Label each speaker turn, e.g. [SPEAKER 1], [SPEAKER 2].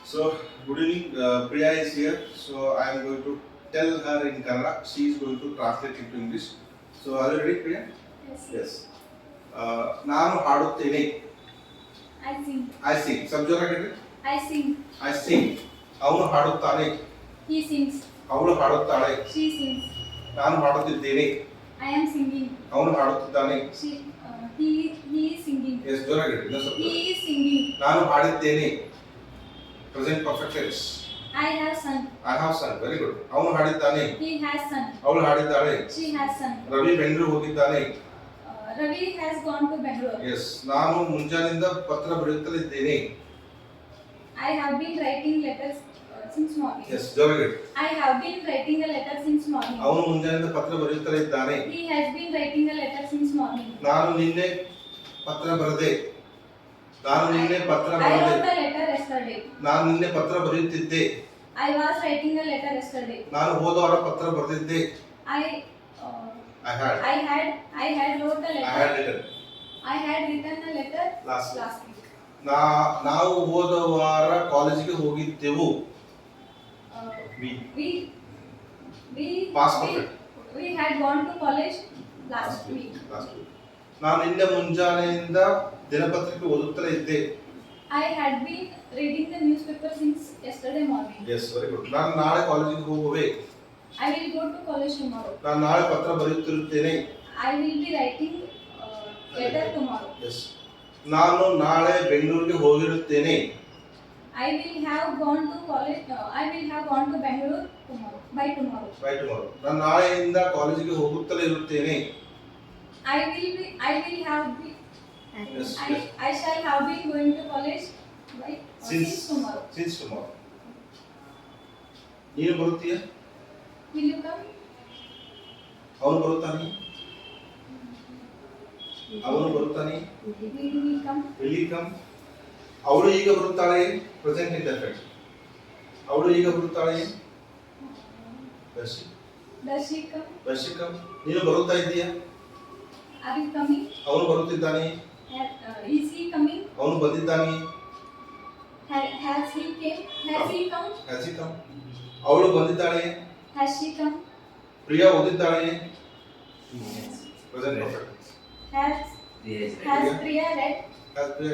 [SPEAKER 1] So, good evening. Priya is here. So, I am going to tell her in Kannada. She is going to translate into English. So, are you ready, Priya?
[SPEAKER 2] Yes.
[SPEAKER 1] Yes. ನಾನು ಹಾಡುತ್ತೇನೆ.
[SPEAKER 2] I sing.
[SPEAKER 1] I sing. ಸ್ವಲ್ಪ ಜೋರಾಗಿ ಹೇಳಿ.
[SPEAKER 2] I sing.
[SPEAKER 1] I sing. ಅವನು ಹಾಡುತ್ತಾನೆ.
[SPEAKER 2] He sings.
[SPEAKER 1] ಅವಳು ಹಾಡುತ್ತಾಳೆ.
[SPEAKER 2] She sings.
[SPEAKER 1] ನಾನು ಹಾಡುತ್ತಿದ್ದೇನೆ.
[SPEAKER 2] I am singing.
[SPEAKER 1] ಅವನು ಹಾಡುತ್ತಿದ್ದಾನೆ.
[SPEAKER 2] He is singing.
[SPEAKER 1] Yes ಜೋರಾಗಿ ಹೇಳಿ. ಇನ್ನೊಂದು ಸ್ವಲ್ಪ.
[SPEAKER 2] He is singing.
[SPEAKER 1] ನಾನು ಹಾಡಿದ್ದೇನೆ. Present perfect tense.
[SPEAKER 2] I have sung.
[SPEAKER 1] I have sung. Very good. ಅವನು ಹಾಡಿದ್ದಾನೆ.
[SPEAKER 2] He has sung.
[SPEAKER 1] ಅವಳು ಹಾಡಿದ್ದಾಳೆ.
[SPEAKER 2] She has sung.
[SPEAKER 1] Ravi Bengaluru ಹೋಗಿದ್ದಾನೆ.
[SPEAKER 2] Ravi has gone to Bangalore.
[SPEAKER 1] Yes ನಾನು ಮುಂಜಾನೆಯಿಂದ ಪತ್ರ ಬರೆಯುತ್ತಲಿದ್ದೇನೆ.
[SPEAKER 2] I have been writing letters since morning.
[SPEAKER 1] Yes ಜೋರಾಗಿ ಹೇಳಿ.
[SPEAKER 2] I have been writing a letter since morning.
[SPEAKER 1] ಅವನು ಮುಂಜಾನೆಯಿಂದ ಪತ್ರ ಬರೆಯುತ್ತಲಿದ್ದಾನೆ.
[SPEAKER 2] He has been writing a letter since morning.
[SPEAKER 1] ನಾನು ನಿನ್ನೆ ಪತ್ರ ಬರೆದೆ. ನಾನು ನಿನ್ನೆ ಪತ್ರ
[SPEAKER 2] I wrote
[SPEAKER 1] ಬರೆದೆ.
[SPEAKER 2] a letter yesterday.
[SPEAKER 1] ನಾನು ನಿನ್ನೆ ಪತ್ರ ಬರೆಯುತ್ತಿದ್ದೆ.
[SPEAKER 2] I was writing a letter yesterday.
[SPEAKER 1] ನಾನು ಹೋದ ವಾರ ಪತ್ರ ಬರೆದಿದ್ದೆ.
[SPEAKER 2] I
[SPEAKER 1] I had
[SPEAKER 2] wrote a letter.
[SPEAKER 1] I had written.
[SPEAKER 2] I had written a letter
[SPEAKER 1] Last
[SPEAKER 2] week.
[SPEAKER 1] ನಾವು ಹೋದ ವಾರ ಕಾಲೇಜಿಗೆ ಹೋಗಿದ್ದೆವು.
[SPEAKER 2] We
[SPEAKER 1] Past perfect.
[SPEAKER 2] we had gone to college last week.
[SPEAKER 1] ನಾನು ನಿನ್ನೆ ಮುಂಜಾನೆಯಿಂದ ದಿನಪತ್ರಿಕೆ ಓದುತ್ತಲೇ ಇದ್ದೆ.
[SPEAKER 2] I had been reading the newspaper since yesterday morning.
[SPEAKER 1] Yes very good. ನಾನು ನಾಳೆ ಕಾಲೇಜಿಗೆ ಹೋಗುವೆ.
[SPEAKER 2] I will go to college tomorrow.
[SPEAKER 1] ನಾನು ನಾಳೆ ಪತ್ರ ಬರೆಯುತ್ತಿರುತ್ತೇನೆ.
[SPEAKER 2] I will be writing letter tomorrow.
[SPEAKER 1] Yes ನಾನು ನಾಳೆ ಬೆಂಗಳೂರಿಗೆ ಹೋಗಿರುತ್ತೇನೆ.
[SPEAKER 2] I will have gone to college. I will have gone to Bangalore tomorrow. By tomorrow.
[SPEAKER 1] ನಾನು ನಾಳೆಯಿಂದ ಕಾಲೇಜಿಗೆ ಹೋಗುತ್ತಲೇ ಇರುತ್ತೇನೆ.
[SPEAKER 2] I will have be.
[SPEAKER 1] Yes,
[SPEAKER 2] I shall have been going to college by since tomorrow.
[SPEAKER 1] Since tomorrow. ನೀನು ಬರುತ್ತೀಯಾ?
[SPEAKER 2] Will you come?
[SPEAKER 1] ಅವನು ಬರುತ್ತಾನೆ. ಅವನು ಬರುತ್ತಾನೆ.
[SPEAKER 2] Will he come?
[SPEAKER 1] Will he come? ಅವಳು ಈಗ ಬರುತ್ತಾಳೆ. Present imperfect. ಅವಳು ಈಗ ಬರುತ್ತಾಳೆ. Does
[SPEAKER 2] she come?
[SPEAKER 1] ನೀನು ಬರುತ್ತಾ ಇದ್ದೀಯಾ?
[SPEAKER 2] Are you coming?
[SPEAKER 1] ಅವನು ಬರುತ್ತಿದ್ದಾನೆ.
[SPEAKER 2] Is he coming?
[SPEAKER 1] ಅವನು ಬಂದಿದ್ದಾನೆ.
[SPEAKER 2] Has he come?
[SPEAKER 1] Has he come? ಅವಳು ಬಂದಿದ್ದಾಳೆ.
[SPEAKER 2] Has she come?
[SPEAKER 1] ಪ್ರಿಯಾ ಓದಿದ್ದಾಳೆ. Present perfect.
[SPEAKER 2] Has Priya read?
[SPEAKER 1] Has Priya